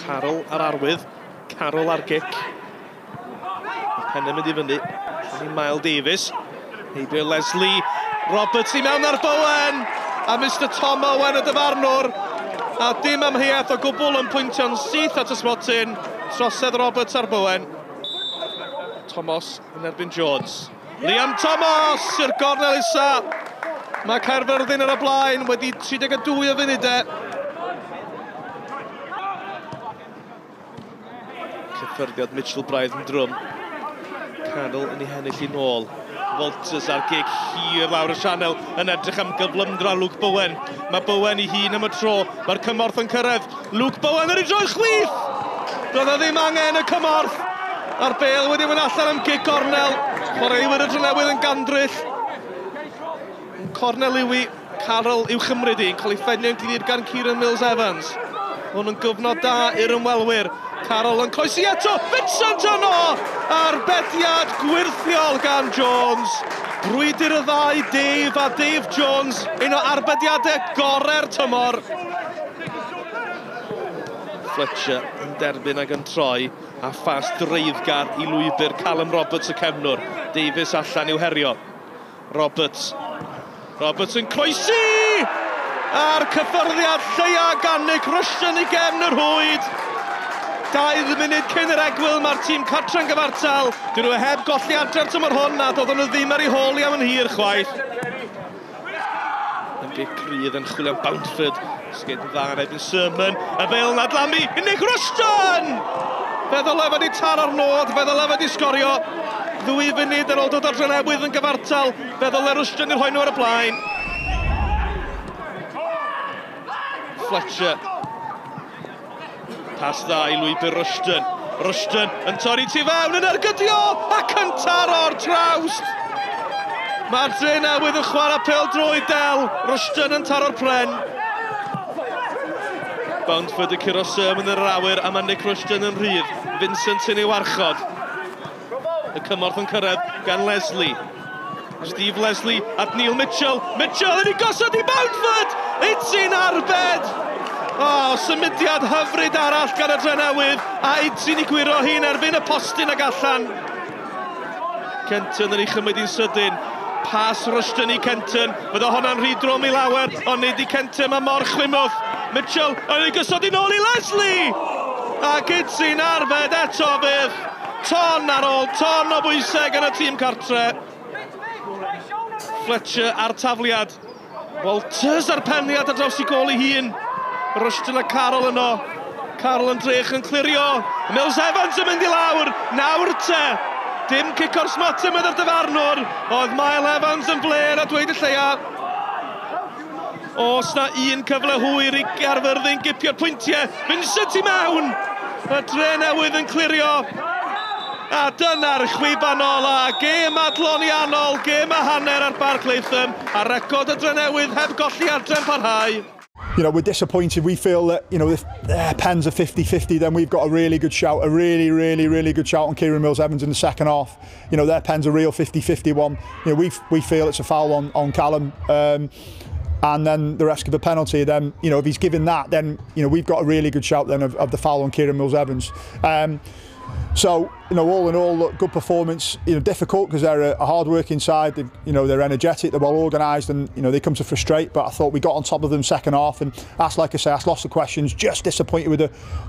Carroll ar arwydd, Carroll ar gic. Pennau mynd i fyny. Miles Davies. Heibio Leslie. Roberts i mewn ar Bowen. A Mr Tom Owen y dyfarnwr. A dim amheuaeth o gwbl yn pwyntio'n syth at y sbotyn. Trosedd Roberts ar Bowen. Thomas yn erbyn Jones. Liam Thomas i'r gornel isa. Mae Caerfyrddin ar y blaen wedi 32 o funudau. Cyffyrddiad Mitchell Braidd yn drwm. Carroll yn ei hennill i nôl. Walters ar gig hir lawr y sianel yn edrych am gyflymdra Luke Bowen. Mae Bowen i hun am y tro. Mae'r cymorth yn cyrraedd. Luke Bowen ar ei droi chwith! Doedd e ddim angen y cymorth. A'r Bale wedi mynd allan am gig cornel. Chwaraewyr y Drenewydd yn gandryll. Cornel Iwi, Carroll i'w chymryd i'n cael ei ffenio'n glir gan Kieran Mills-Evans. Hwn yn gyfnod da i'r ymwelwyr. Carroll yn coesi eto, Vincent yno! Arbediad gwirthiol gan Jones. Brwydyr y ddau, Dave a Dave Jones. Un o arbediadau gorau'r tymor. Fletcher yn derbyn ag yn troi. A ffast dreiddgar i lwybr Callum Roberts y cefnwr. Davies allan i'w herio. Roberts yn croesi! A'r cyffyrddiad lleia gan Nick Rushton i gefn yr hwyd. 2 munud cyn yr egwyl mae'r tîm cartre'n gyfartal. Dyn nhw heb golli adre'r tymor hwn a doedden nhw ddim ar ei hôl i am yn hir chwaith. Yn Vic Rydd yn chwilio am Bountford. Sgyd yn dda yn ebyn Sermon. Y Bale nad Lamy i Nick Rushton! Feddwl efo di taro'r nod, feddwl efo di sgorio. 2 funud ar ôl dod o'r Drenewydd yn gyfartal. Feddwl e Rushton i'r rhoi nhw ar y blaen. Fletcher. Pas dda i lwybr Rushton. Rushton yn torri tu fewn yn ergydio ac yn taro'r trawst. Mae'r Drenewydd yn chwarae pêl-droed del. Rushton yn taro'r pren. Bountford y curo Sermon yn yr awyr a mae Nick Rushton yn rhydd. Vincent yn ei warchod. Y cymorth yn cyrraedd gan Leslie. Steve Leslie at Neil Mitchell. Mitchell yn ei gosod i Bountford! Eitzyn arbed! Symudiad hyfryd arall gan y Drenewydd a Eitzyn i gwiro hi'n erbyn y postyn ag allan. Kenton yn ei chymryd i'n sydyn. Pas Rushton i Kenton. Fydde hwnna'n rhy drwm i lawer, ond nid i Kenton mae mor chwimwth. Mitchell yn ei gysod i nôl i Leslie! Ac Eitzyn arbed eto fydd. Ton ar ôl, ton o bwysau gan y tîm cartre. Fletcher ar tafliad. Walters ar penliad ar draws i gol i hun. Rushton a Carroll yno. Carroll yn drech yn clirio. Mills-Evans yn mynd i lawr. Nawr te. Dim cic o'r smotim ydy'r dyfarnwr. Oedd Miles Evans yn fler a dweud y lleia. Os na un cyfle hwyr i Gaerfyrddin gipio'r pwyntiau. Vincent i mewn. Y Drenewydd yn clirio. A dyna'r chwiban ola, gêm adloniannol, gêm a hanner ar Barclaytham, a record y Drenewydd heb golli adre'n parhau. You know, we're disappointed. We feel that, you know, if Pens are 50-50, then we've got a really good shout, a really good shout on Kieran Mills-Evans in the second half. You know, their Pens a real 50-50 one. You know, we feel it's a foul on Callum. And then the rest of the penalty, then, you know, if he's given that, then, you know, we've got a really good shout then of the foul on Kieran Mills-Evans. So, you know, all in all, look, good performance. You know, difficult because they're a hard-working side. You know, they're energetic, they're well organised, and you know they come to frustrate. But I thought we got on top of them second half, and that's like I say, asked lots of questions. Just disappointed with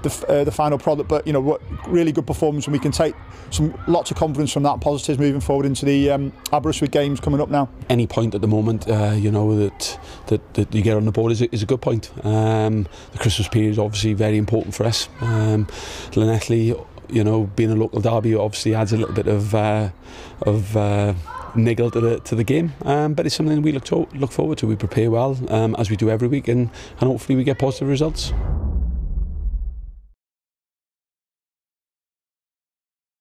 the final product, but you know, what really good performance, and we can take lots of confidence from that, positives moving forward into the Aberystwyth games coming up now. Any point at the moment, you know, that you get on the board is a good point. The Christmas period is obviously very important for us. Llanelli, you know, being a local derby obviously adds a little bit of niggle to the game, but it's something we look forward to. We prepare well, as we do every week, and hopefully we get positive results.